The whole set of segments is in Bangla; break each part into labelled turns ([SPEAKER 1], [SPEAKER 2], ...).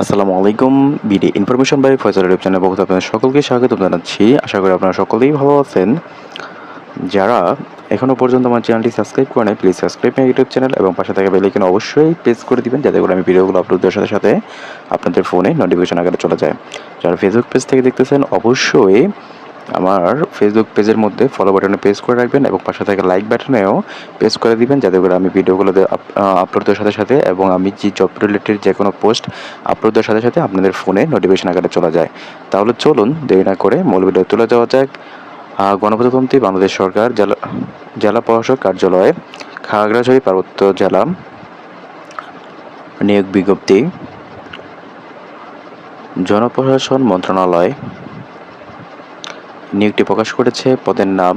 [SPEAKER 1] আসসালামু আলাইকুম। BD information by Faisal YouTube চ্যানেলে পক্ষ থেকে আপনাদের সকলকে স্বাগত জানাচ্ছি। আশা করি আপনারা সকলেই ভালো আছেন। যারা এখনও পর্যন্ত আমার চ্যানেলটি সাবস্ক্রাইব করে নাই, please subscribe my YouTube channel এবং পাশে থাকা বেল আইকন অবশ্যই প্রেস করে দিবেন, যাতে করে আমি ভিডিওগুলো আপলোড দেওয়ার সাথে সাথে আপনাদের ফোনে নোটিফিকেশন আকারে চলে যায়। যারা ফেসবুক পেজ থেকে দেখতেছেন, অবশ্যই আমার ফেসবুক পেজের মধ্যে ফলো বাটনে প্রেস করে রাখবেন এবং পাশে থাকা লাইক বাটনেও প্রেস করে দিবেন, যাতে করে আমি ভিডিওগুলো আপলোড দেওয়ার সাথে সাথে এবং আমি যে জব রিলেটেড যে কোনো পোস্ট আপলোড দেওয়ার সাথে সাথে আপনাদের ফোনে নোটিফিকেশন আকারে চলে যায়। তাহলে চলুন দেরি না করে মূল ভিডিও তুলে যাওয়া যাক। গণপ্রজাতন্ত্রী বাংলাদেশ সরকার জেলা প্রশাসক কার্যালয়ে খাগড়াছড়ি পার্বত্য জেলা নিয়োগ বিজ্ঞপ্তি। জনপ্রশাসন মন্ত্রণালয় নিয়োগটি প্রকাশ করেছে। পদের নাম,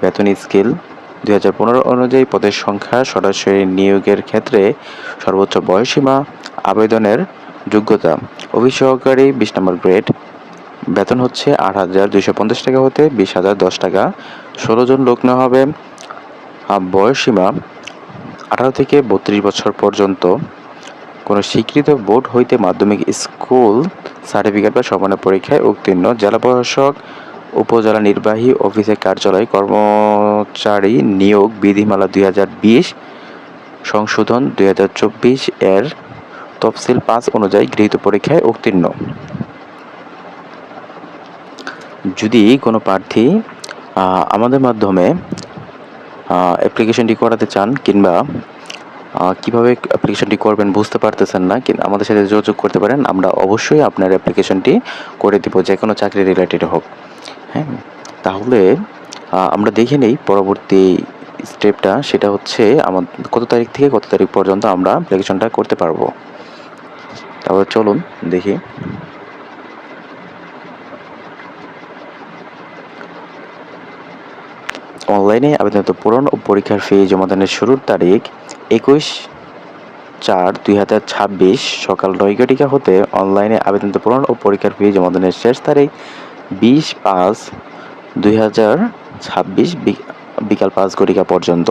[SPEAKER 1] বেতন, স্কেল 2015 অনুযায়ী পদের সংখ্যা, সরাসরি নিয়োগের ক্ষেত্রে সর্বোচ্চ বয়সসীমা, আবেদনের যোগ্যতা, অফিস সহকারী 20 নম্বর গ্রেড, বেতন হচ্ছে 8,250 টাকা হতে 20,010 টাকা, 16 জন লোক নেওয়া হবে। বয়সসীমা 18 থেকে 32 বছর পর্যন্ত, কোনো স্বীকৃত বোর্ড হইতে মাধ্যমিক স্কুল সার্টিফিকেট বা সমানের পরীক্ষায় উত্তীর্ণ, জেলা প্রশাসক, উপজেলা নির্বাহী অফিসের কার্যালয় কর্মচারী নিয়োগ বিধিমালা 2020 সংশোধন 2024 এর তফসিল 5 অনুযায়ী গৃহীত পরীক্ষায় উত্তীর্ণ। যদি কোনো প্রার্থী আমাদের মাধ্যমে অ্যাপ্লিকেশনটি করাতে চান কিংবা কীভাবে অ্যাপ্লিকেশনটি করবেন বুঝতে পারতেছেন না, কিন্তু আমাদের সাথে যোগাযোগ করতে পারেন। আমরা অবশ্যই আপনার অ্যাপ্লিকেশনটি করে দিব, যে কোনো চাকরি রিলেটেড হোক। হ্যাঁ, তাহলে আমরা দেখে নেই পরবর্তী স্টেপটা। সেটা হচ্ছে কত তারিখ থেকে কত তারিখ পর্যন্ত আমরা অ্যাপ্লিকেশনটা করতে পারবো। তাহলে চলুন দেখি। অনলাইনে আবেদন পূরণ ও পরীক্ষার ফি জমাদানের শুরুর তারিখ 21/4/2026 সকাল 9 হতে অনলাইনে আবেদন পূরণ ও পরীক্ষার ফি জমাদানের শেষ তারিখ 20/5/2026 বিকাল 5 পর্যন্ত।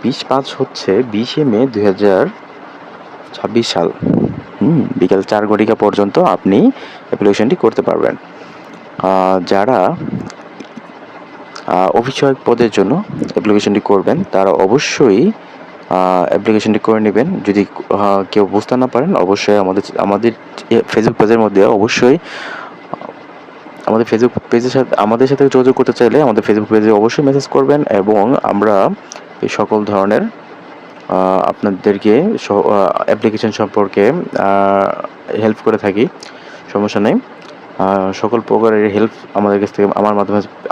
[SPEAKER 1] 20/5 হচ্ছে 20 মে 2026 সাল। বিকাল 4 পর্যন্ত আপনি অ্যাপ্লিকেশনটি করতে পারবেন। যারা অফিস সহায়ক পদের জন্য অ্যাপ্লিকেশনটি করবেন, তারা অবশ্যই অ্যাপ্লিকেশনটি করে নেবেন। যদি কেউ বুঝতে না পারেন, অবশ্যই আমাদের ফেসবুক পেজের মধ্যে অবশ্যই আমাদের ফেসবুক পেজের সাথে আমাদের সাথে যোগাযোগ করতে চাইলে আমাদের ফেসবুক পেজে অবশ্যই মেসেজ করবেন এবং আমরা এই সকল ধরনের আপনাদেরকে অ্যাপ্লিকেশন সম্পর্কে হেল্প করে থাকি। সমস্যা নেই। সকল প্রকারের হেল্প আমাদের কাছ থেকে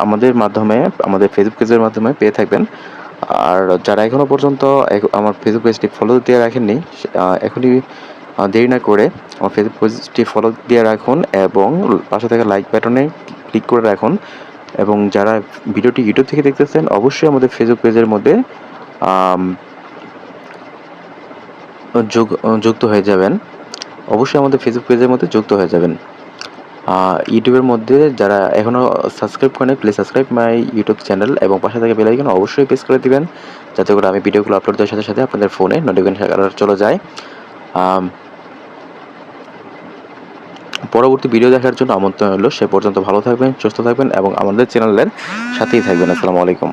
[SPEAKER 1] আমাদের মাধ্যমে আমাদের ফেসবুক পেজের মাধ্যমে পেয়ে থাকবেন। আর যারা এখনও পর্যন্ত আমার ফেসবুক পেজটি ফলো দিয়ে রাখেননি, এখনই দেরি না করে আমার ফেসবুক পেজটি ফলো দিয়ে রাখুন এবং পাশে থাকা লাইক বাটনে ক্লিক করে রাখুন। এবং যারা ভিডিওটি ইউটিউব থেকে দেখতেছেন, অবশ্যই আমাদের ফেসবুক পেজের মধ্যে যুক্ত হয়ে যাবেন। অবশ্যই আমাদের ফেসবুক পেজের মধ্যে যুক্ত হয়ে যাবেন। ইউটিউবের মধ্যে যারা এখনও সাবস্ক্রাইব করেন, please subscribe my YouTube channel এবং পাশে থাকা বেল আইকন অবশ্যই প্রেস করে দিবেন, যাতে করে আমি ভিডিওগুলো আপলোড দেওয়ার সাথে সাথে আপনাদের ফোনে নোটিফিকেশন চলে যায়। পরবর্তী ভিডিও দেখার জন্য আমন্ত্রণ হলো। সে পর্যন্ত ভালো থাকবেন, সুস্থ থাকবেন এবং আমাদের চ্যানেলের সাথেই থাকবেন। আসসালামু আলাইকুম।